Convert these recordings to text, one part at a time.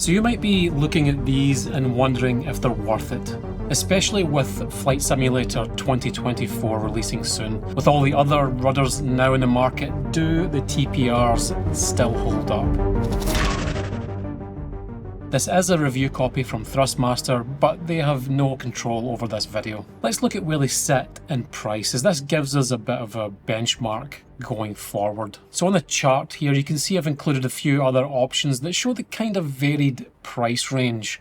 So you might be looking at these and wondering if they're worth it, especially with Flight Simulator 2024 releasing soon. With all the other rudders now in the market, do the TPRs still hold up? This is a review copy from Thrustmaster, but they have no control over this video. Let's look at where they sit in price, as this gives us a bit of a benchmark going forward. So on the chart here, you can see I've included a few other options that show the kind of varied price range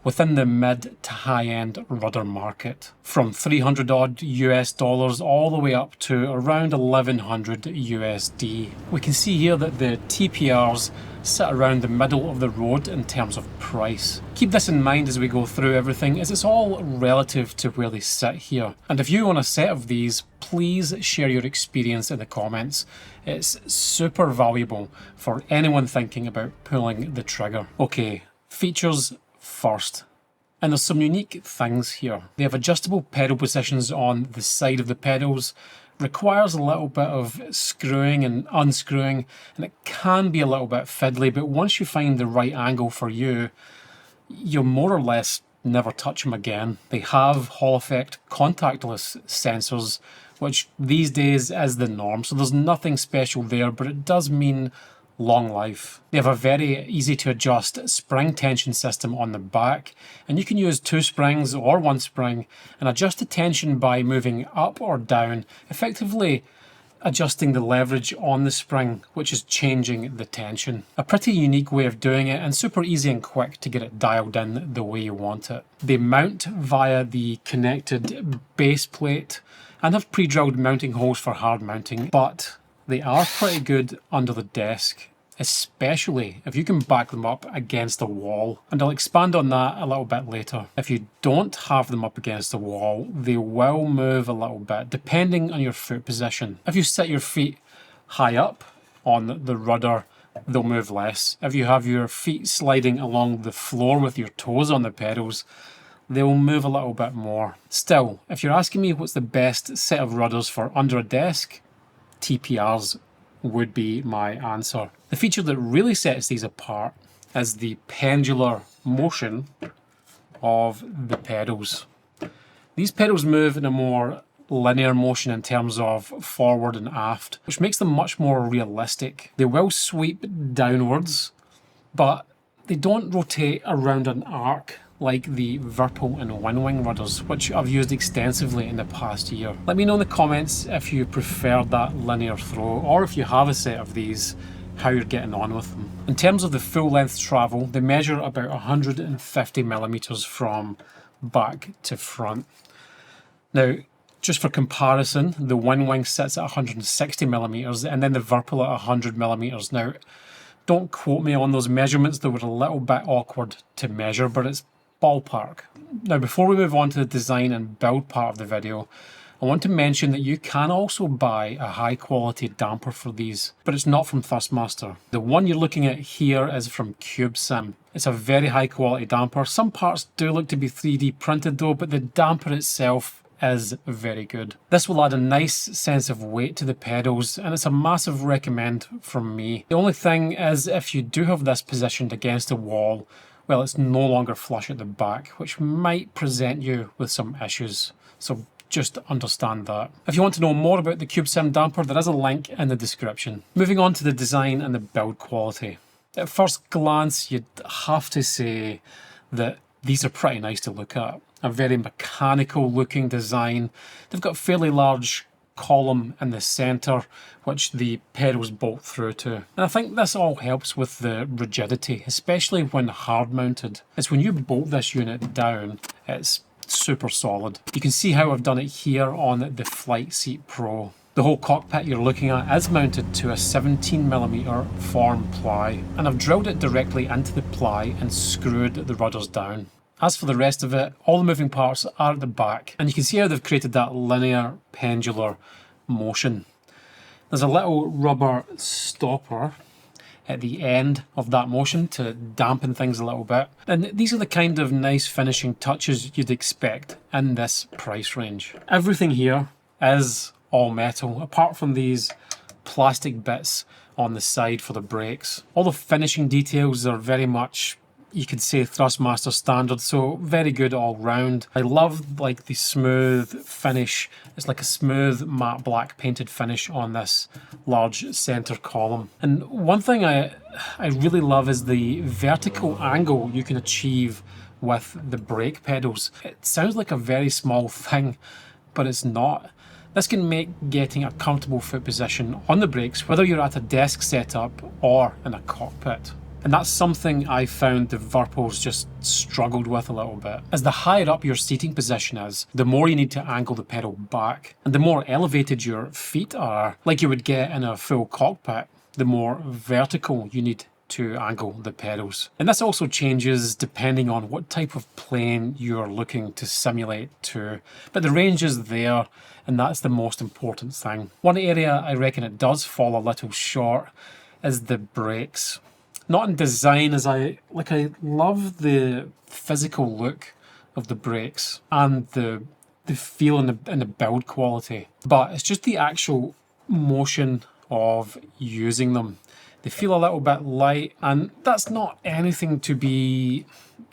within the mid to high end rudder market, from 300 odd US dollars all the way up to around 1100 USD. We can see here that the TPRs sit around the middle of the road in terms of price. Keep this in mind as we go through everything, as it's all relative to where they sit here. And if you own a set of these, please share your experience in the comments. It's super valuable for anyone thinking about pulling the trigger. Okay, features first. And there's some unique things here. They have adjustable pedal positions on the side of the pedals. Requires a little bit of screwing and unscrewing, and it can be a little bit fiddly, but once you find the right angle for you, you'll more or less never touch them again. They have Hall Effect contactless sensors, which these days is the norm, so there's nothing special there, but it does mean long life. They have a very easy to adjust spring tension system on the back, and you can use 2 springs or 1 spring and adjust the tension by moving up or down, effectively adjusting the leverage on the spring, which is changing the tension. A pretty unique way of doing it, and super easy and quick to get it dialed in the way you want it. They mount via the connected base plate and have pre-drilled mounting holes for hard mounting, but they are pretty good under the desk, especially if you can back them up against a wall. And I'll expand on that a little bit later. If you don't have them up against a wall, they will move a little bit, depending on your foot position. If you set your feet high up on the rudder, they'll move less. If you have your feet sliding along the floor with your toes on the pedals, they'll move a little bit more. Still, if you're asking me what's the best set of rudders for under a desk, TPRs would be my answer. The feature that really sets these apart is the pendular motion of the pedals. These pedals move in a more linear motion in terms of forward and aft, which makes them much more realistic. They will sweep downwards, but they don't rotate around an arc like the Virpil and Winwing rudders, which I've used extensively in the past year. Let me know in the comments if you prefer that linear throw, or if you have a set of these, how you're getting on with them. In terms of the full length travel, they measure about 150 millimeters from back to front. Now, just for comparison, the Winwing sits at 160 millimeters, and then the Virpil at 100 millimeters. Now, don't quote me on those measurements, they were a little bit awkward to measure, but it's ballpark. Now, before we move on to the design and build part of the video, I want to mention that you can also buy a high quality damper for these, but it's not from Thrustmaster. The one you're looking at here is from CubeSim. It's a very high quality damper. Some parts do look to be 3D printed though, but the damper itself is very good. This will add a nice sense of weight to the pedals, and it's a massive recommend from me. The only thing is, if you do have this positioned against a wall, well, it's no longer flush at the back, which might present you with some issues. So just understand that. If you want to know more about the CubeSim damper, there is a link in the description. Moving on to the design and the build quality. At first glance, you'd have to say that these are pretty nice to look at. A very mechanical looking design. They've got a fairly large column in the centre, which the pedals bolt through to. And I think this all helps with the rigidity, especially when hard mounted. It's when you bolt this unit down, it's super solid. You can see how I've done it here on the Flight Seat Pro. The whole cockpit you're looking at is mounted to a 17mm form ply, and I've drilled it directly into the ply and screwed the rudders down. As for the rest of it, all the moving parts are at the back, and you can see how they've created that linear pendular motion. There's a little rubber stopper at the end of that motion to dampen things a little bit. And these are the kind of nice finishing touches you'd expect in this price range. Everything here is all metal, apart from these plastic bits on the side for the brakes. All the finishing details are very much you could say Thrustmaster standard, so very good all round. I love like the smooth finish. It's like a smooth matte black painted finish on this large center column. And one thing I really love is the vertical angle you can achieve with the brake pedals. It sounds like a very small thing, but it's not. This can make getting a comfortable foot position on the brakes, whether you're at a desk setup or in a cockpit. And that's something I found the Virpils just struggled with a little bit. As the higher up your seating position is, the more you need to angle the pedal back. And the more elevated your feet are, like you would get in a full cockpit, the more vertical you need to angle the pedals. And this also changes depending on what type of plane you're looking to simulate to. But the range is there, and that's the most important thing. One area I reckon it does fall a little short is the brakes. Not in design, as I love the physical look of the brakes and the feel and the build quality, but it's just the actual motion of using them. They feel a little bit light, and that's not anything to be...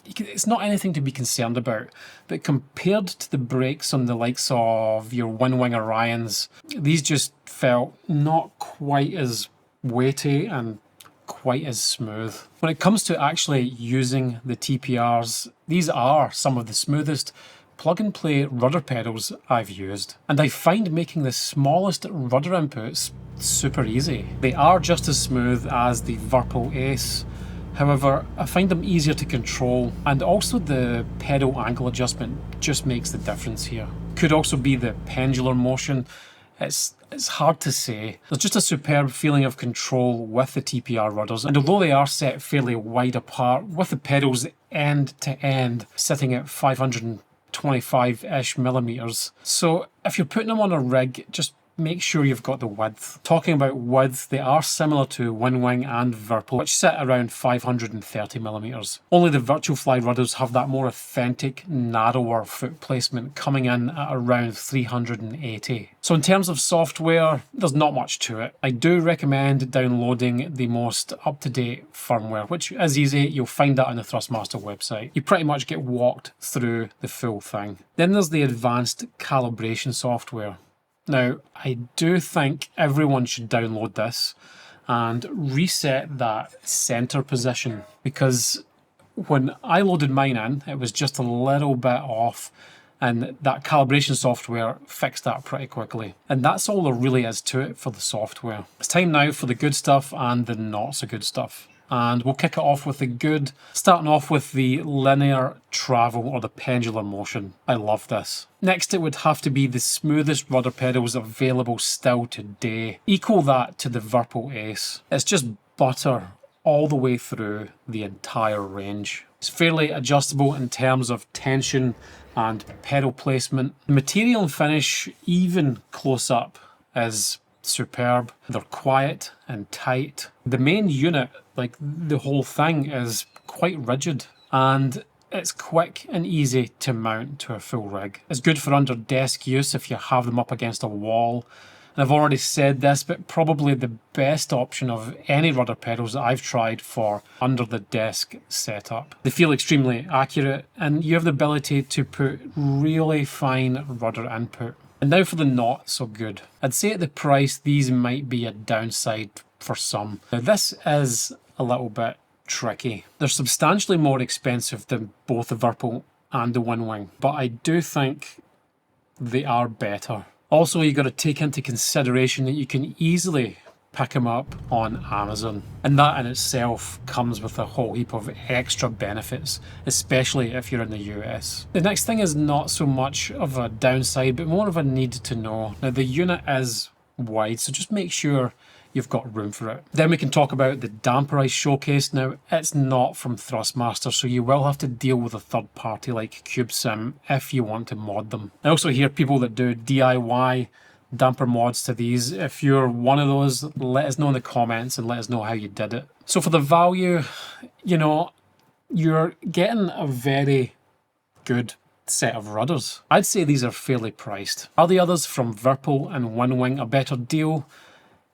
It's not anything to be concerned about, but compared to the brakes on the likes of your Winwing Orions, these just felt not quite as weighty and quite as smooth. When it comes to actually using the TPRs, these are some of the smoothest plug-and-play rudder pedals I've used, and I find making the smallest rudder inputs super easy. They are just as smooth as the Virpil Ace, however I find them easier to control, and also the pedal angle adjustment just makes the difference here. Could also be the pendular motion. It's hard to say. There's just a superb feeling of control with the TPR rudders, and although they are set fairly wide apart, with the pedals end to end sitting at 525-ish millimeters. So if you're putting them on a rig, just make sure you've got the width. Talking about width, they are similar to Winwing and Virpil, which sit around 530 millimeters. Only the Virtual Fly rudders have that more authentic, narrower foot placement, coming in at around 380. So in terms of software, there's not much to it. I do recommend downloading the most up-to-date firmware, which is easy. You'll find that on the Thrustmaster website. You pretty much get walked through the full thing. Then there's the advanced calibration software. Now, I do think everyone should download this and reset that center position, because when I loaded mine in, it was just a little bit off, and that calibration software fixed that pretty quickly. And that's all there really is to it for the software. It's time now for the good stuff and the not so good stuff. And we'll kick it off with the good, starting off with the linear travel or the pendular motion. I love this. Next, it would have to be the smoothest rudder pedals available still today. Equal that to the Virpil Ace. It's just butter all the way through the entire range. It's fairly adjustable in terms of tension and pedal placement. The material and finish, even close up, is superb. They're quiet and tight. The main unit, like the whole thing, is quite rigid, and it's quick and easy to mount to a full rig. It's good for under desk use if you have them up against a wall. And I've already said this, but probably the best option of any rudder pedals that I've tried for under the desk setup. They feel extremely accurate, and you have the ability to put really fine rudder input. And now for the not so good. I'd say at the price, these might be a downside for some. Now this is a little bit tricky. They're substantially more expensive than both the Virpil and the Winwing, but I do think they are better. Also, you got to take into consideration that you can easily pick them up on Amazon, and that in itself comes with a whole heap of extra benefits, especially if you're in the US. The next thing is not so much of a downside, but more of a need to know. Now the unit is wide, so just make sure you've got room for it. Then we can talk about the damper I showcased. Now it's not from Thrustmaster, so you will have to deal with a third party like CubeSim if you want to mod them. I also hear people that do DIY damper mods to these. If you're one of those, let us know in the comments and let us know how you did it. So for the value, you know, you're getting a very good set of rudders. I'd say these are fairly priced. Are the others from Virpil and Winwing a better deal?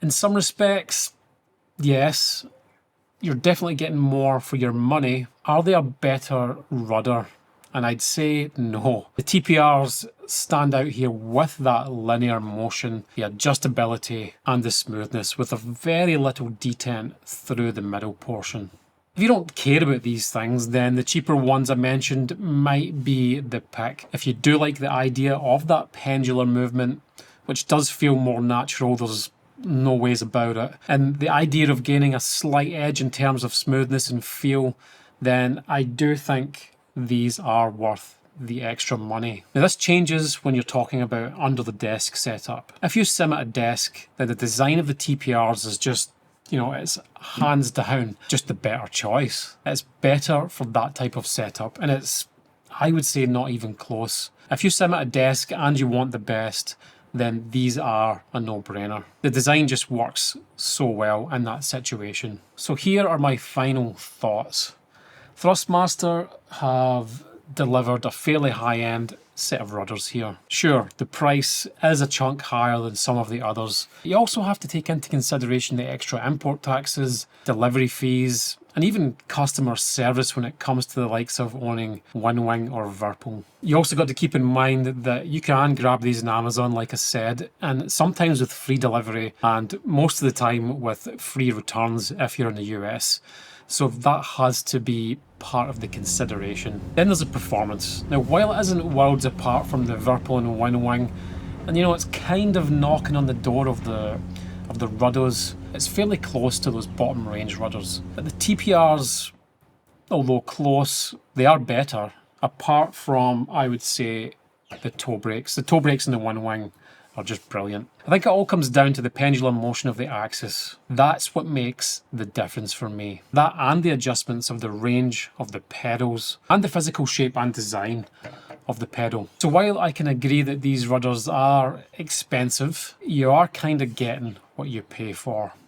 In some respects, yes. You're definitely getting more for your money, Are they a better rudder? And I'd say no. The TPRs stand out here with that linear motion, the adjustability and the smoothness, with a very little detent through the middle portion. If you don't care about these things, then the cheaper ones I mentioned might be the pick. If you do like the idea of that pendular movement, which does feel more natural, there's no ways about it, and the idea of gaining a slight edge in terms of smoothness and feel, then I do think these are worth the extra money. Now this changes when you're talking about under the desk setup. If you sim at a desk, then the design of the TPRs is just, it's hands down just the better choice. It's better for that type of setup, and it's, I would say, not even close. If you sim at a desk and you want the best, then these are a no-brainer. The design just works so well in that situation. So here are my final thoughts. Thrustmaster have delivered a fairly high-end set of rudders here. Sure, the price is a chunk higher than some of the others. You also have to take into consideration the extra import taxes, delivery fees, and even customer service when it comes to the likes of owning Winwing or Virpil. You also got to keep in mind that you can grab these on Amazon, like I said, and sometimes with free delivery, and most of the time with free returns if you're in the US. So that has to be part of the consideration. Then there's the performance. Now, while it isn't worlds apart from the Virpil and Winwing, and it's kind of knocking on the door of the rudders, it's fairly close to those bottom range rudders. But the TPRs, although close, they are better, apart from, I would say, the toe brakes. The toe brakes in the Winwing are just brilliant. I think it all comes down to the pendulum motion of the axis. That's what makes the difference for me. That and the adjustments of the range of the pedals and the physical shape and design of the pedal. So while I can agree that these rudders are expensive, you are kind of getting what you pay for.